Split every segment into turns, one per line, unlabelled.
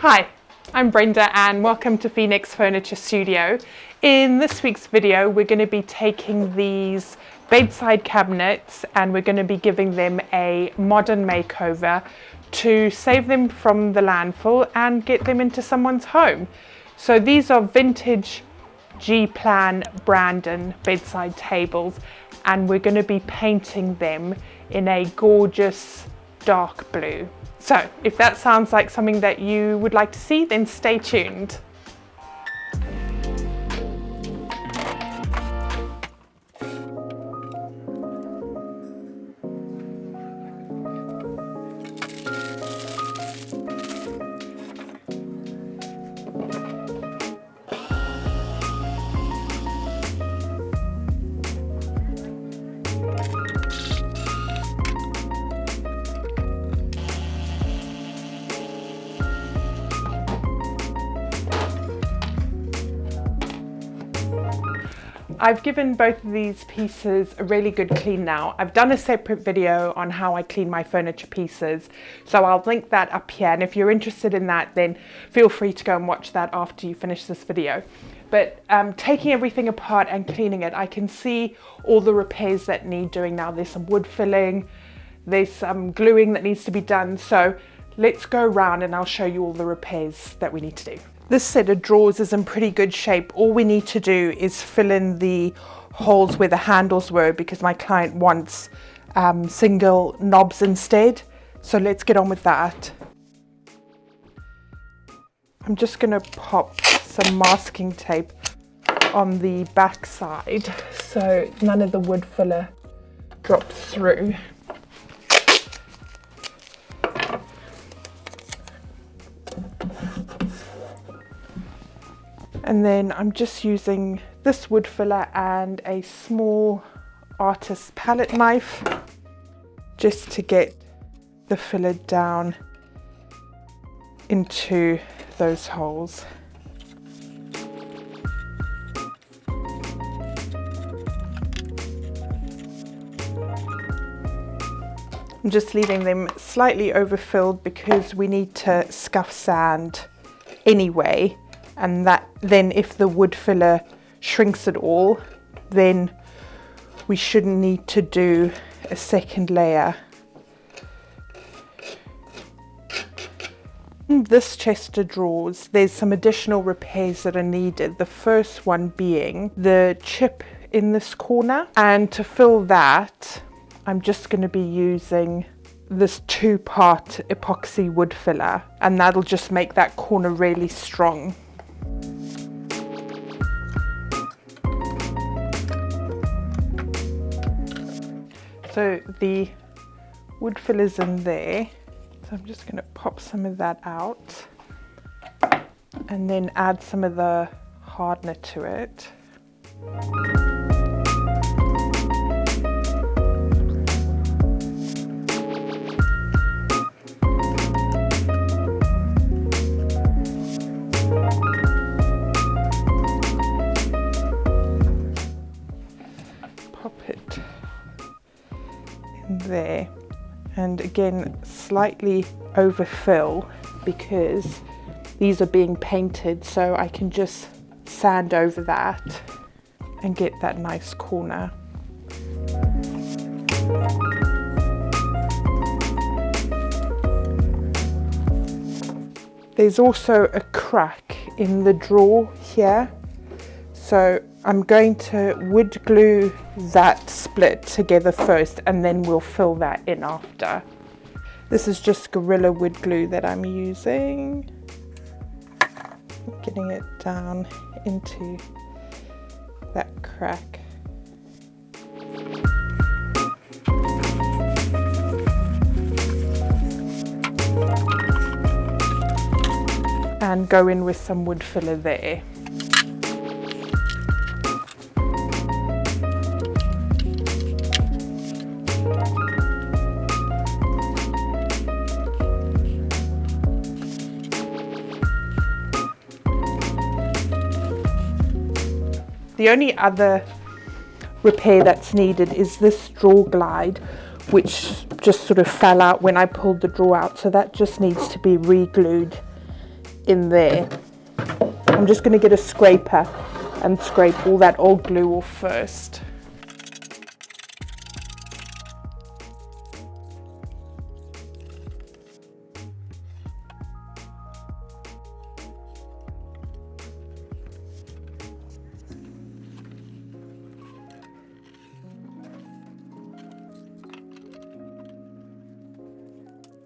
Hi, I'm Brenda and welcome to Phoenix Furniture Studio. In this week's video, we're going to be taking these bedside cabinets and we're going to be giving them a modern makeover to save them from the landfill and get them into someone's home. So these are vintage G-Plan Brandon bedside tables and we're going to be painting them in a gorgeous dark blue. So if that sounds like something that you would like to see, then stay tuned. I've given both of these pieces a really good clean now. I've done a separate video on how I clean my furniture pieces, so I'll link that up here, and if you're interested in that, then feel free to go and watch that after you finish this video. But taking everything apart and cleaning it, I can see all the repairs that need doing now. There's some wood filling, there's some gluing that needs to be done, so let's go around and I'll show you all the repairs that we need to do. This set of drawers is in pretty good shape. All we need to do is fill in the holes where the handles were because my client wants single knobs instead. So let's get on with that. I'm just going to pop some masking tape on the back side so none of the wood filler drops through. And then I'm just using this wood filler and a small artist's palette knife just to get the filler down into those holes. I'm just leaving them slightly overfilled because we need to scuff sand anyway. And that then if the wood filler shrinks at all, then we shouldn't need to do a second layer. In this chest of drawers, there's some additional repairs that are needed. The first one being the chip in this corner. And to fill that, I'm just going to be using this 2-part epoxy wood filler, and that'll just make that corner really strong. So the wood filler's in there, so I'm just going to pop some of that out and then add some of the hardener to it. Pop it there, and again slightly overfill because these are being painted, so I can just sand over that and get that nice corner. There's also a crack in the drawer here, so I'm going to wood glue that split together first and then we'll fill that in after. This is just Gorilla wood glue that I'm using. Getting it down into that crack. And go in with some wood filler there. The only other repair that's needed is this drawer glide, which just sort of fell out when I pulled the drawer out, so that just needs to be re-glued in there. I'm just going to get a scraper and scrape all that old glue off first.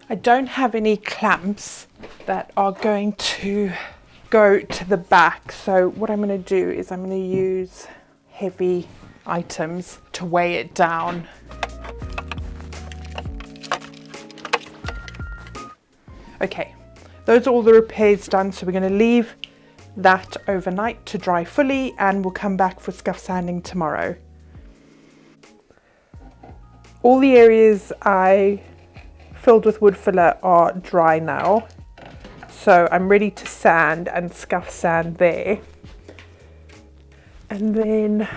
I don't have any clamps that are going to go to the back, so what I'm going to do is I'm going to use heavy items to weigh it down. Okay, those are all the repairs done, so we're going to leave that overnight to dry fully and we'll come back for scuff sanding tomorrow. All the areas I filled with wood filler are dry now, so I'm ready to sand and scuff sand there. And then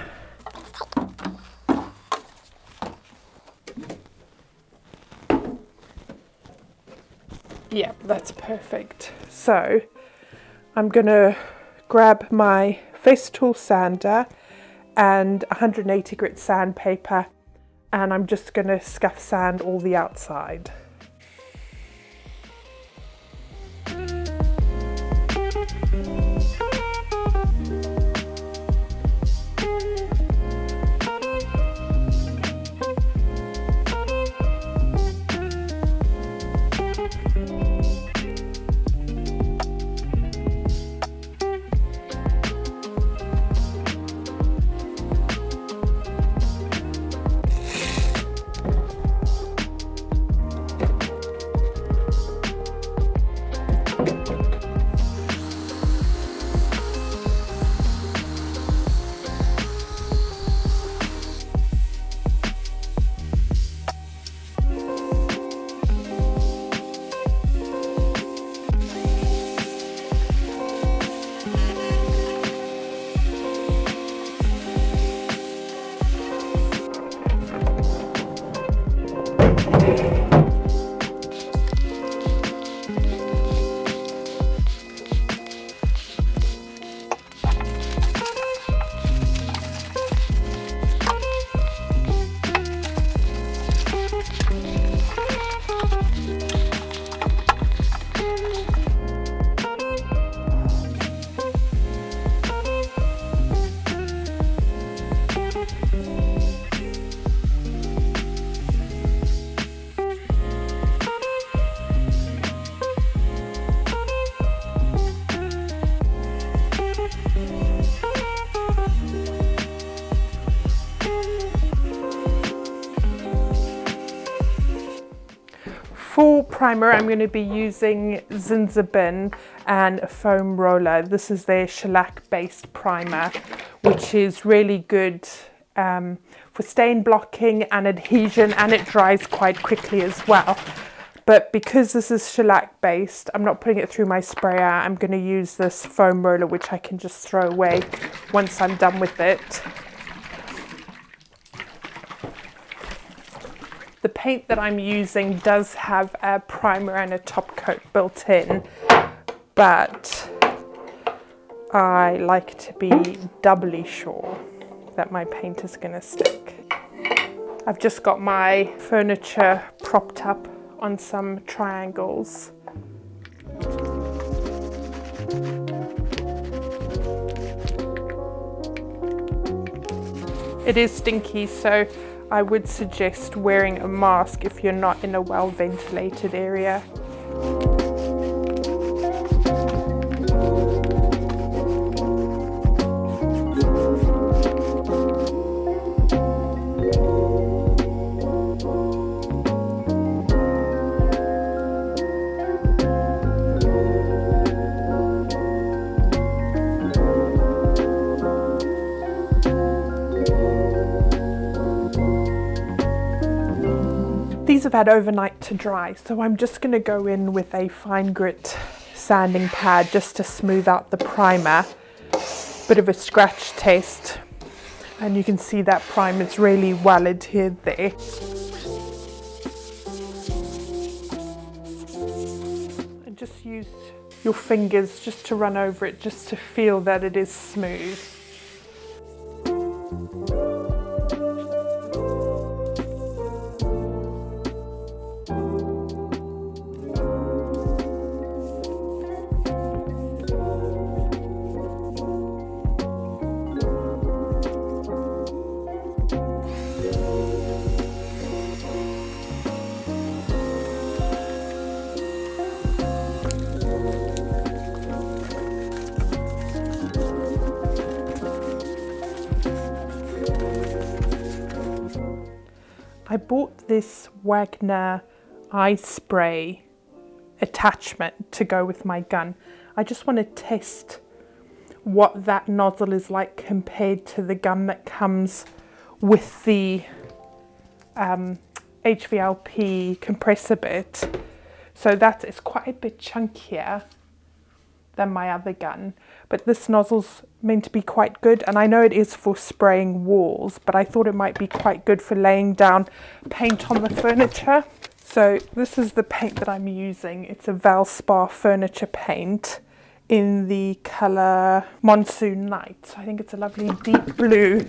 yeah, that's perfect. So I'm gonna grab my Festool sander and 180 grit sandpaper, and I'm just gonna scuff sand all the outside. For primer, I'm going to be using Zinsser Bin and a foam roller. This is their shellac based primer, which is really good for stain blocking and adhesion, and it dries quite quickly as well. But because this is shellac based, I'm not putting it through my sprayer. I'm going to use this foam roller, which I can just throw away once I'm done with it. The paint that I'm using does have a primer and a top coat built in, but I like to be doubly sure that my paint is going to stick. I've just got my furniture propped up on some triangles. It is stinky, so I would suggest wearing a mask if you're not in a well-ventilated area. These have had overnight to dry, so I'm just going to go in with a fine grit sanding pad just to smooth out the primer. Bit of a scratch test, and you can see that primer is really well adhered there. I just used your fingers just to run over it, just to feel that it is smooth. I bought this Wagner eye spray attachment to go with my gun. I just want to test what that nozzle is like compared to the gun that comes with the HVLP compressor bit. So that is quite a bit chunkier than my other gun, but this nozzle's meant to be quite good, and I know it is for spraying walls, but I thought it might be quite good for laying down paint on the furniture. So this is the paint that I'm using. It's a Valspar furniture paint in the colour Monsoon Night. I think it's a lovely deep blue,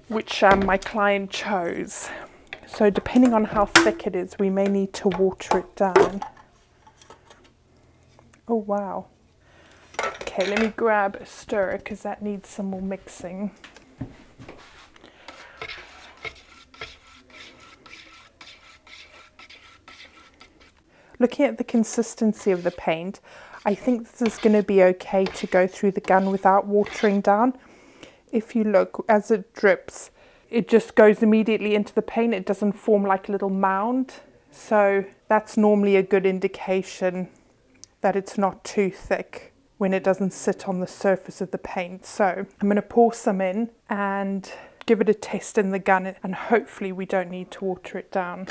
which my client chose. So depending on how thick it is, we may need to water it down. Oh wow. Okay, let me grab a stirrer because that needs some more mixing. Looking at the consistency of the paint, I think this is going to be okay to go through the gun without watering down. If you look, as it drips, it just goes immediately into the paint. It doesn't form like a little mound. So that's normally a good indication that it's not too thick when it doesn't sit on the surface of the paint. So I'm going to pour some in and give it a test in the gun, and hopefully we don't need to water it down.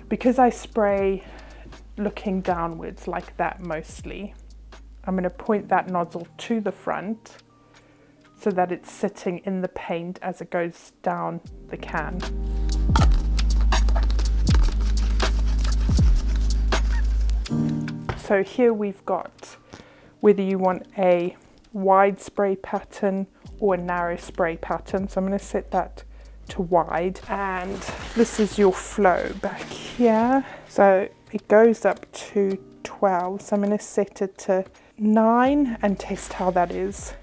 Because I spray looking downwards like that mostly, I'm going to point that nozzle to the front so that it's sitting in the paint as it goes down the can. So here we've got whether you want a wide spray pattern or a narrow spray pattern. So I'm going to set that to wide, and this is your flow back here. So it goes up to 12, so I'm going to set it to 9 and test how that is.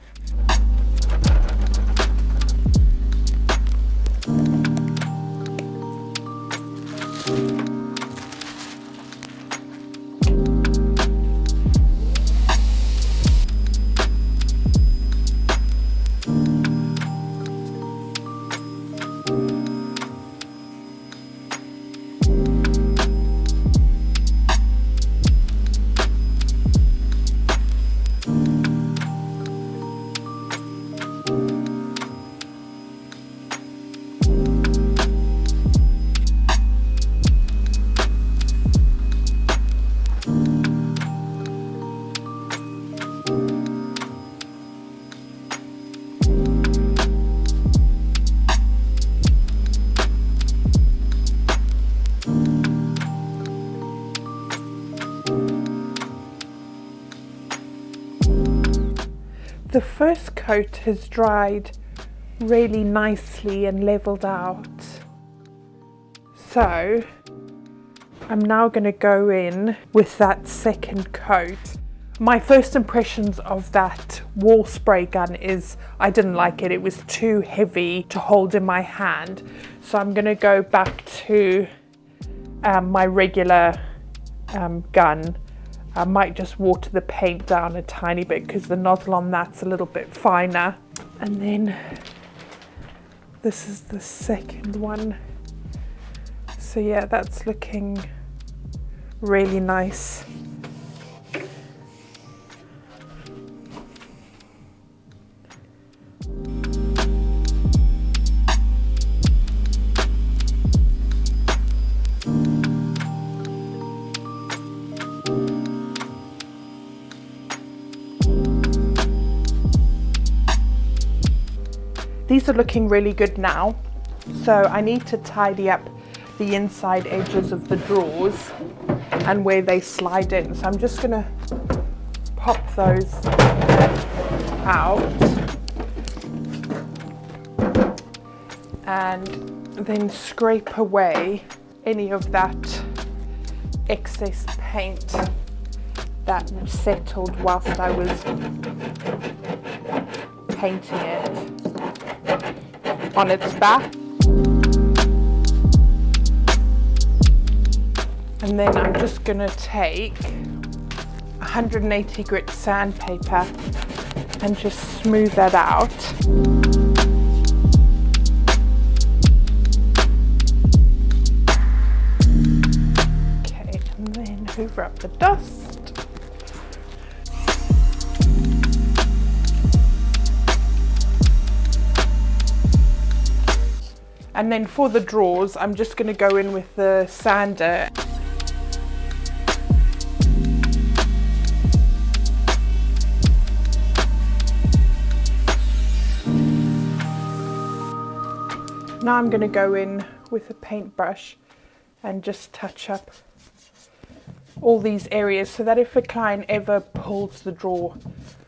The first coat has dried really nicely and leveled out. So I'm now going to go in with that second coat. My first impressions of that wall spray gun is I didn't like it. It was too heavy to hold in my hand. So I'm going to go back to my regular gun. I might just water the paint down a tiny bit because the nozzle on that's a little bit finer. And then this is the second one. So yeah, that's looking really nice. These are looking really good now. So I need to tidy up the inside edges of the drawers and where they slide in. So I'm just gonna pop those out and then scrape away any of that excess paint that settled whilst I was painting it on its back. And then I'm just gonna take 180 grit sandpaper and just smooth that out. Okay, and then hoover up the dust. And then for the drawers, I'm just gonna go in with the sander. Now I'm going to go in with a paintbrush and just touch up all these areas so that if a client ever pulls the drawer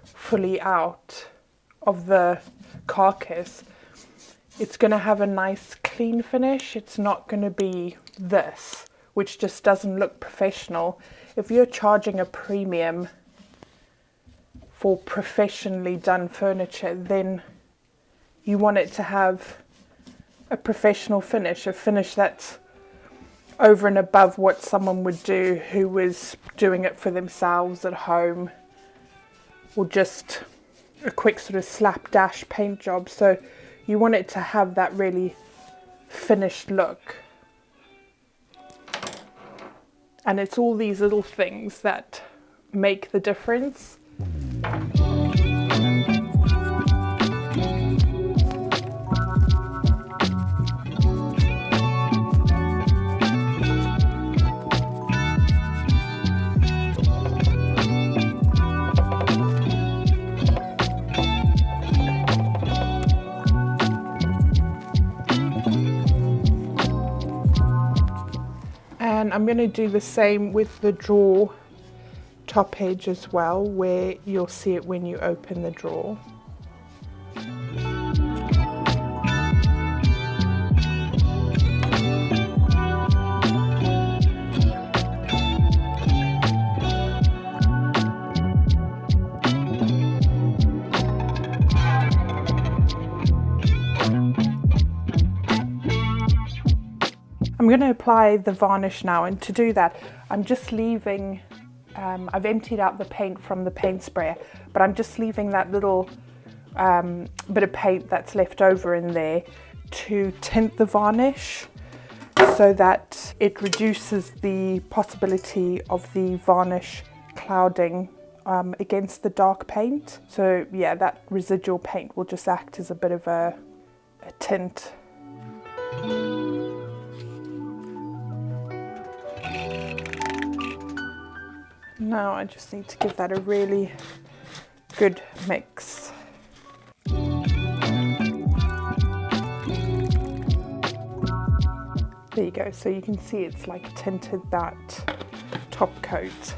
fully out of the carcass, it's going to have a nice clean finish. It's not going to be this, which just doesn't look professional. If you're charging a premium for professionally done furniture, then you want it to have a professional finish, a finish that's over and above what someone would do who was doing it for themselves at home, or just a quick sort of slapdash paint job. So you want it to have that really finished look. And it's all these little things that make the difference. And I'm going to do the same with the drawer top edge as well, where you'll see it when you open the drawer. I'm going to apply the varnish now, and to do that I'm just leaving, I've emptied out the paint from the paint sprayer, but I'm just leaving that little bit of paint that's left over in there to tint the varnish so that it reduces the possibility of the varnish clouding against the dark paint. So yeah, that residual paint will just act as a bit of a tint. Now I just need to give that a really good mix. There you go, so you can see it's like tinted that top coat.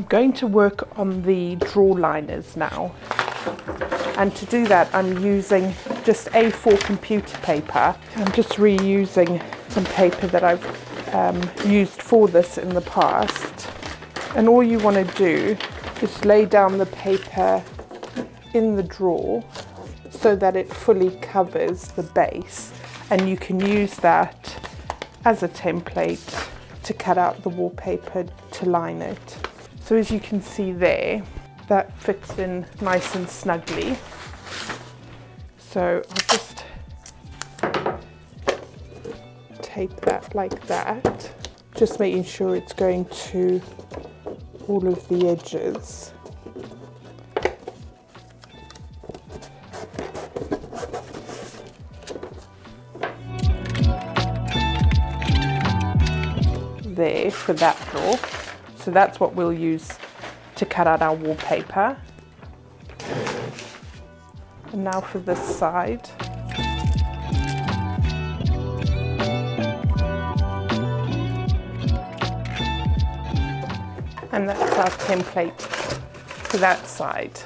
Going to work on the drawer liners now, and to do that I'm using just A4 computer paper. I'm just reusing some paper that I've used for this in the past, and all you want to do is lay down the paper in the drawer so that it fully covers the base, and you can use that as a template to cut out the wallpaper to line it. So as you can see there, that fits in nice and snugly. So I'll just tape that like that. Just making sure it's going to all of the edges. There for that drawer. So that's what we'll use to cut out our wallpaper. And now for this side. And that's our template for that side.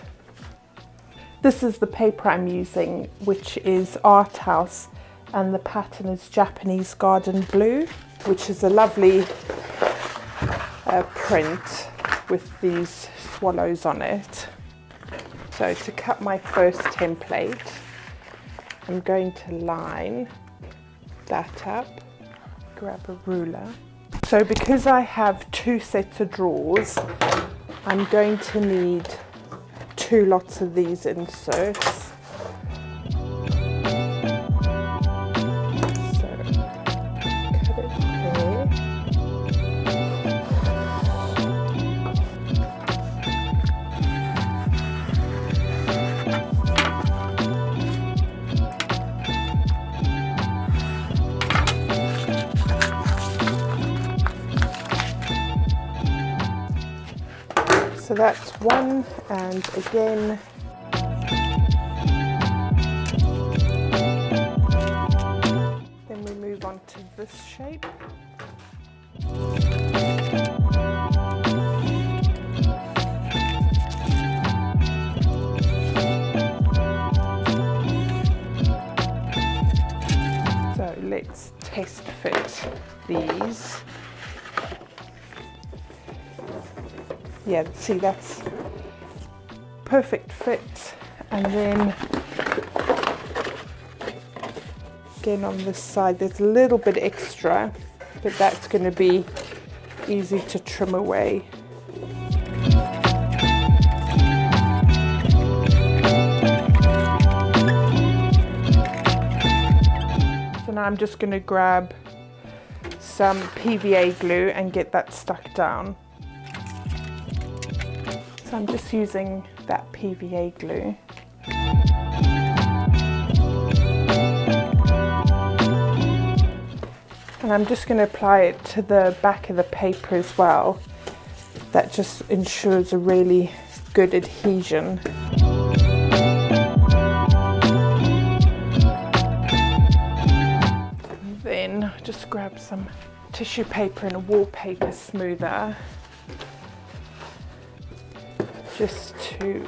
This is the paper I'm using, which is Art House, and the pattern is Japanese Garden Blue, which is a lovely print with these swallows on it. So to cut my first template, I'm going to line that up, grab a ruler. So because I have 2 sets of drawers, I'm going to need 2 lots of these inserts. So that's one, and again, then we move on to this shape. So let's test fit these. Yeah, see, that's perfect fit. And then again on this side, there's a little bit extra, but that's going to be easy to trim away. So now I'm just going to grab some PVA glue and get that stuck down. So I'm just using that PVA glue. And I'm just going to apply it to the back of the paper as well. That just ensures a really good adhesion. And then just grab some tissue paper and a wallpaper smoother, just to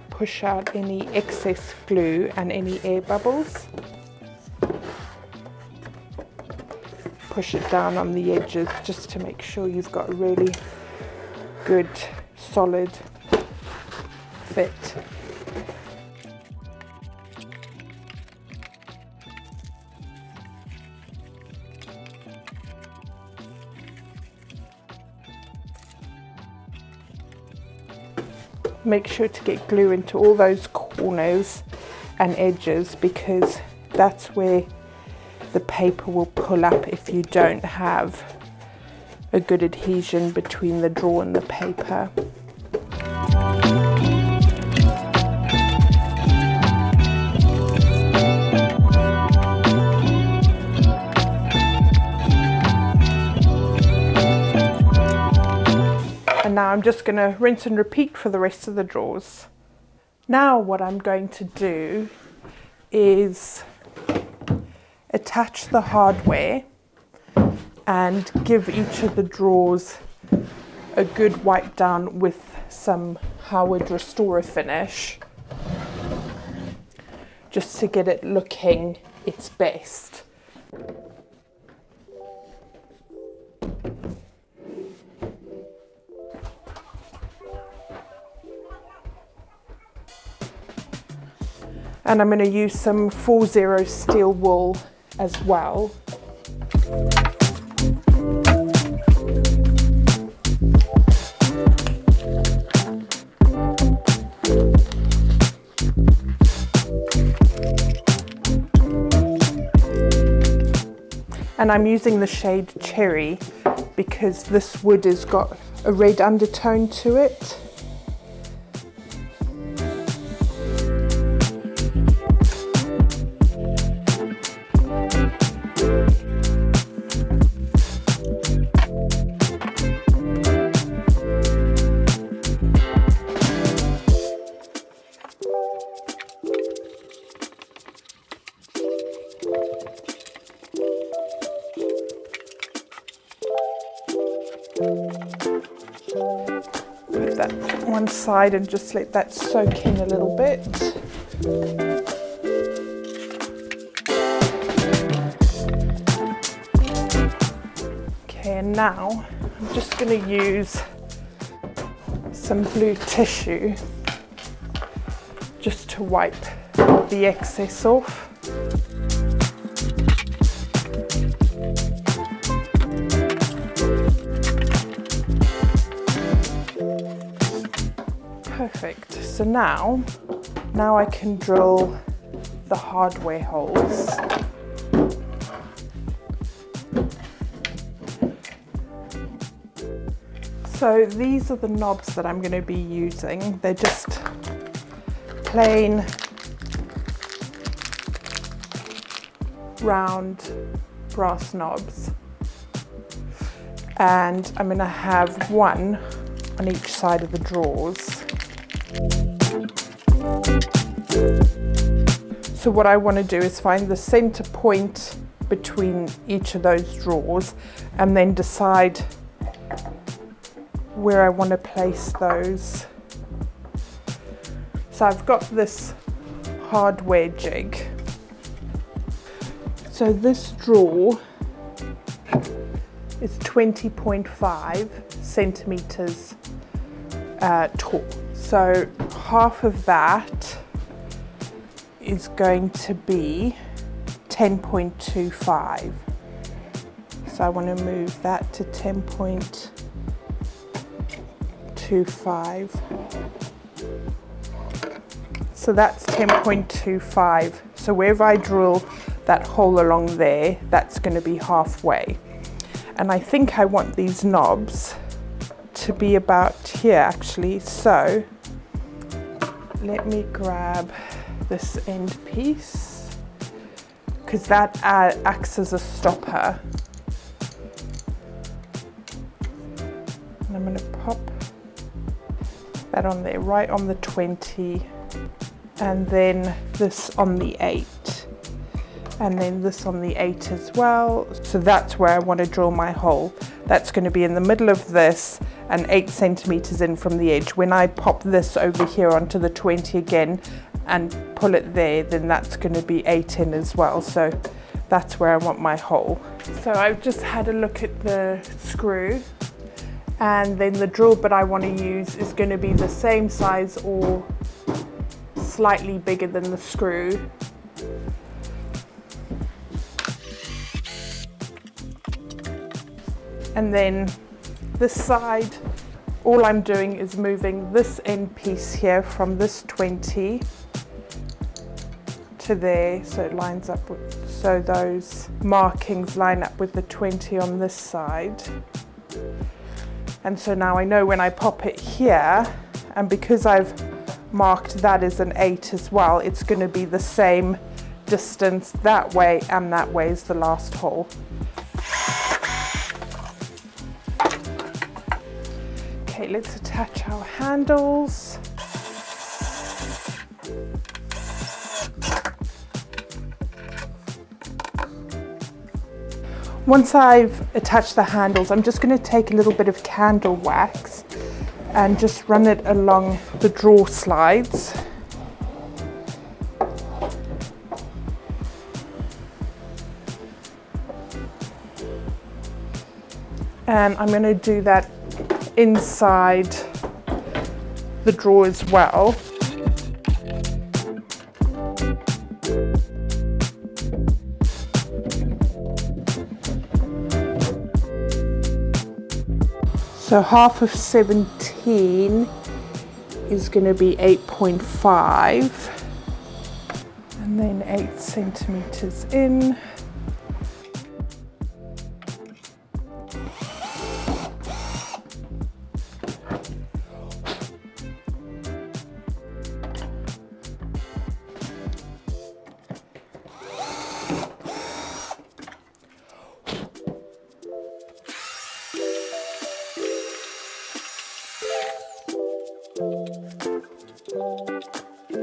push out any excess glue and any air bubbles. Push it down on the edges just to make sure you've got a really good solid fit. Make sure to get glue into all those corners and edges, because that's where the paper will pull up if you don't have a good adhesion between the drawer and the paper. And now I'm just going to rinse and repeat for the rest of the drawers. Now what I'm going to do is attach the hardware and give each of the drawers a good wipe down with some Howard Restor-A-Finish, just to get it looking its best. And I'm going to use some 4-0 steel wool as well. And I'm using the shade Cherry because this wood has got a red undertone to it. Put that one side and just let that soak in a little bit. Okay, and now I'm just going to use some blue tissue just to wipe the excess off. Perfect. So now I can drill the hardware holes. So these are the knobs that I'm going to be using. They're just plain round brass knobs, and I'm going to have one on each side of the drawers. So what I want to do is find the center point between each of those drawers and then decide where I want to place those. So I've got this hardware jig. So this drawer is 20.5 centimeters tall. So half of that is going to be 10.25. So I want to move that to 10.25. So that's 10.25. So wherever I drill that hole along there, that's going to be halfway. And I think I want these knobs to be about here actually. So let me grab this end piece, because that acts as a stopper. And I'm going to pop that on there, right on the 20, and then this on the 8, and then this on the 8 as well. So that's where I want to drill my hole. That's going to be in the middle of this and 8 centimeters in from the edge. When I pop this over here onto the 20 again and pull it there, then that's going to be 8 in as well. So that's where I want my hole. So I've just had a look at the screw, and then the drill bit I want to use is going to be the same size or slightly bigger than the screw. And then this side, all I'm doing is moving this end piece here from this 20 to there, so it lines up with, so those markings line up with the 20 on this side. And so now I know when I pop it here, and because I've marked that as an 8 as well, it's going to be the same distance that way and that way as the last hole. Okay, let's attach our handles. Once I've attached the handles, I'm just going to take a little bit of candle wax and just run it along the drawer slides. And I'm going to do that inside the drawer as well. So half of 17 is going to be 8.5, and then 8 centimeters in. To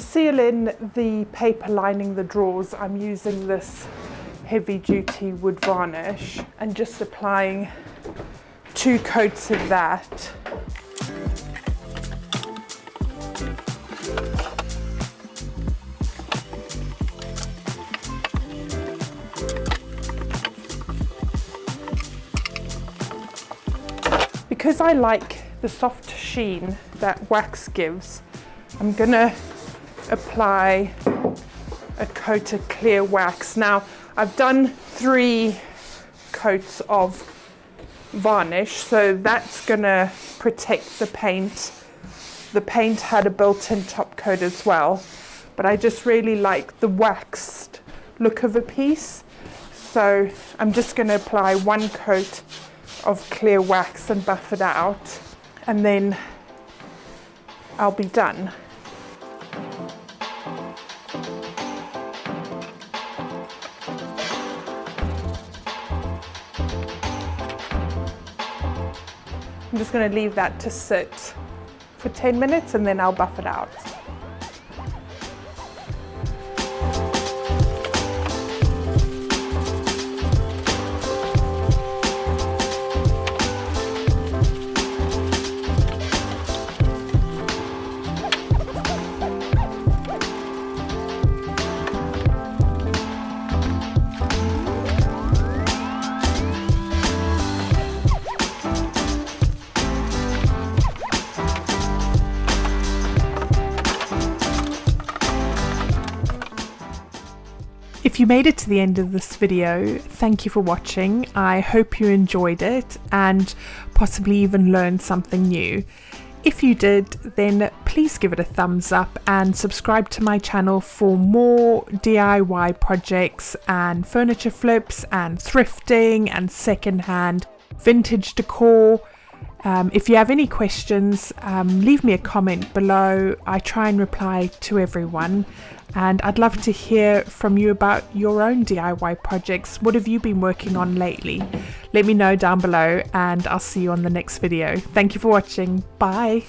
seal in the paper lining the drawers, I'm using this heavy duty wood varnish and just applying 2 coats of that. Because I like the soft sheen that wax gives, I'm gonna apply a coat of clear wax. Now, I've done 3 coats of varnish, so that's gonna protect the paint. The paint had a built-in top coat as well, but I just really like the waxed look of a piece. So I'm just gonna apply 1 coat of clear wax and buff it out, and then I'll be done. I'm just going to leave that to sit for 10 minutes and then I'll buff it out. If you made it to the end of this video, thank you for watching. I hope you enjoyed it and possibly even learned something new. If you did, then please give it a thumbs up and subscribe to my channel for more DIY projects and furniture flips and thrifting and secondhand vintage decor. If you have any questions, leave me a comment below. I try and reply to everyone, and I'd love to hear from you about your own DIY projects. What have you been working on lately? Let me know down below, and I'll see you on the next video. Thank you for watching. Bye.